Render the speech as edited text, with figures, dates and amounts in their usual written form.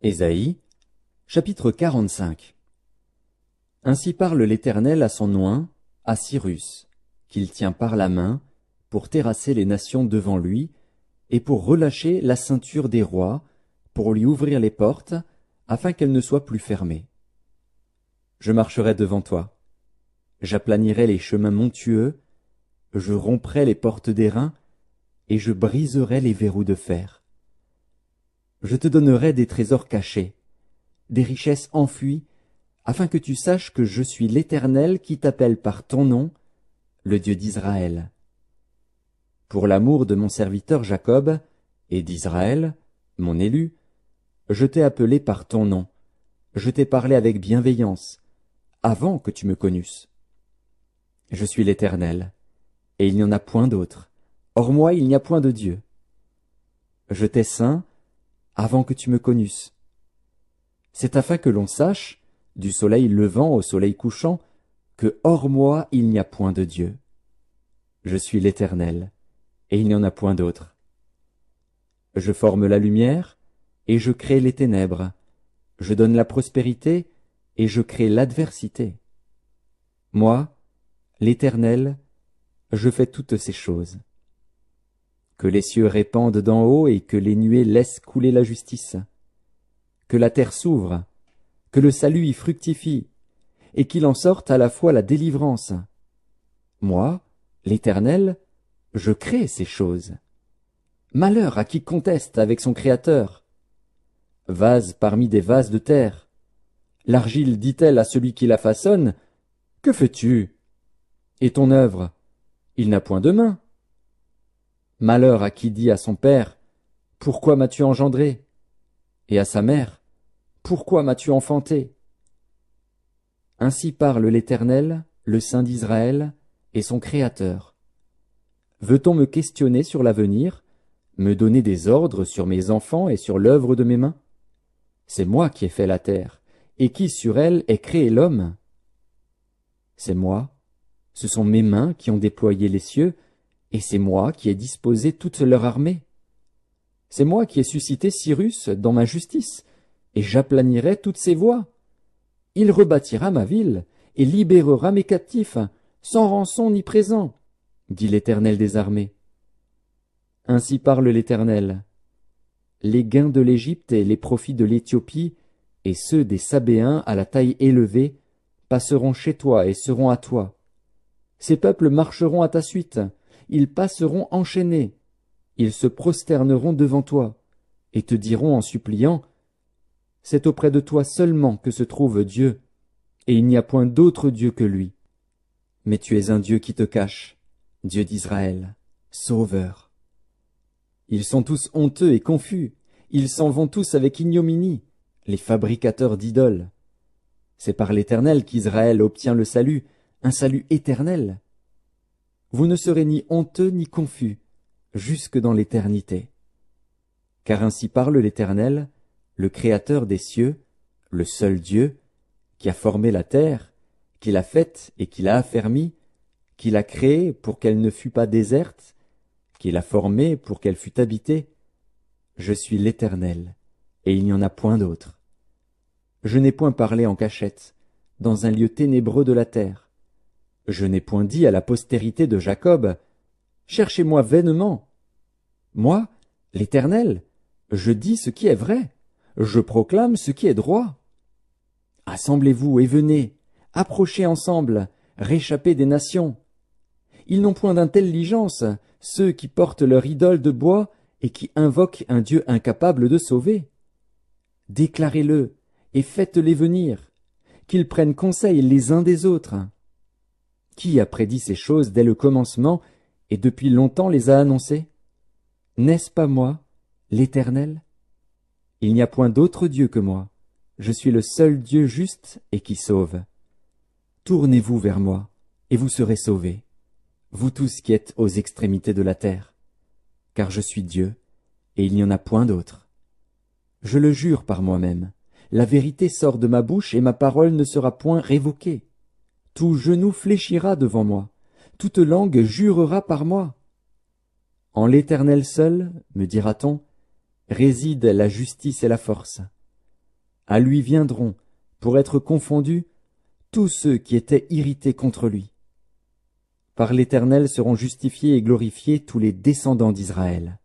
Ésaïe, chapitre 45. Ainsi parle l'Éternel à son oint, à Cyrus, qu'il tient par la main, pour terrasser les nations devant lui, et pour relâcher la ceinture des rois, pour lui ouvrir les portes, afin qu'elles ne soient plus fermées. Je marcherai devant toi, j'aplanirai les chemins montueux, je romprai les portes d'airain, et je briserai les verrous de fer. Je te donnerai des trésors cachés, des richesses enfuies, afin que tu saches que je suis l'Éternel qui t'appelle par ton nom, le Dieu d'Israël. Pour l'amour de mon serviteur Jacob et d'Israël, mon élu, je t'ai appelé par ton nom, je t'ai parlé avec bienveillance, avant que tu me connusses. Je suis l'Éternel, et il n'y en a point d'autre. Hors moi, il n'y a point de Dieu. Je t'ai ceint avant que tu me connusses. C'est afin que l'on sache, du soleil levant au soleil couchant, que hors moi il n'y a point de Dieu. Je suis l'Éternel, et il n'y en a point d'autre. Je forme la lumière, et je crée les ténèbres. Je donne la prospérité, et je crée l'adversité. Moi, l'Éternel, je fais toutes ces choses. Que les cieux répandent d'en haut et que les nuées laissent couler la justice. Que la terre s'ouvre, que le salut y fructifie, et qu'il en sorte à la fois la délivrance. Moi, l'Éternel, je crée ces choses. Malheur à qui conteste avec son Créateur. Vase parmi des vases de terre. L'argile dit-elle à celui qui la façonne, « Que fais-tu » Et ton œuvre, il n'a point de main. Malheur à qui dit à son père, « Pourquoi m'as-tu engendré » et à sa mère, « Pourquoi m'as-tu enfanté » Ainsi parle l'Éternel, le Saint d'Israël, et son Créateur. Veut-on me questionner sur l'avenir, me donner des ordres sur mes enfants et sur l'œuvre de mes mains? C'est moi qui ai fait la terre, et qui sur elle ai créé l'homme. C'est moi, ce sont mes mains qui ont déployé les cieux, et c'est moi qui ai disposé toute leur armée. C'est moi qui ai suscité Cyrus dans ma justice, et j'aplanirai toutes ses voies. Il rebâtira ma ville, et libérera mes captifs, sans rançon ni présent, dit l'Éternel des armées. Ainsi parle l'Éternel. Les gains de l'Égypte et les profits de l'Éthiopie, et ceux des Sabéens à la taille élevée, passeront chez toi et seront à toi. Ces peuples marcheront à ta suite, ils passeront enchaînés, ils se prosterneront devant toi, et te diront en suppliant, « C'est auprès de toi seulement que se trouve Dieu, et il n'y a point d'autre Dieu que lui. » Mais tu es un Dieu qui te cache, Dieu d'Israël, Sauveur. Ils sont tous honteux et confus, ils s'en vont tous avec ignominie, les fabricateurs d'idoles. C'est par l'Éternel qu'Israël obtient le salut, un salut éternel. Vous ne serez ni honteux ni confus, jusque dans l'éternité. Car ainsi parle l'Éternel, le Créateur des cieux, le seul Dieu, qui a formé la terre, qui l'a faite et qui l'a affermie, qui l'a créée pour qu'elle ne fût pas déserte, qui l'a formée pour qu'elle fût habitée. Je suis l'Éternel, et il n'y en a point d'autre. Je n'ai point parlé en cachette, dans un lieu ténébreux de la terre. Je n'ai point dit à la postérité de Jacob, « Cherchez-moi vainement. » Moi, l'Éternel, je dis ce qui est vrai, je proclame ce qui est droit. Assemblez-vous et venez, approchez ensemble, réchappez des nations. Ils n'ont point d'intelligence, ceux qui portent leur idole de bois et qui invoquent un Dieu incapable de sauver. Déclarez-le et faites-les venir, qu'ils prennent conseil les uns des autres. Qui a prédit ces choses dès le commencement et depuis longtemps les a annoncées? N'est-ce pas moi, l'Éternel? Il n'y a point d'autre Dieu que moi. Je suis le seul Dieu juste et qui sauve. Tournez-vous vers moi, et vous serez sauvés, vous tous qui êtes aux extrémités de la terre. Car je suis Dieu, et il n'y en a point d'autre. Je le jure par moi-même, la vérité sort de ma bouche et ma parole ne sera point révoquée. Tout genou fléchira devant moi, toute langue jurera par moi. En l'Éternel seul, me dira-t-on, réside la justice et la force. À lui viendront, pour être confondus, tous ceux qui étaient irrités contre lui. Par l'Éternel seront justifiés et glorifiés tous les descendants d'Israël.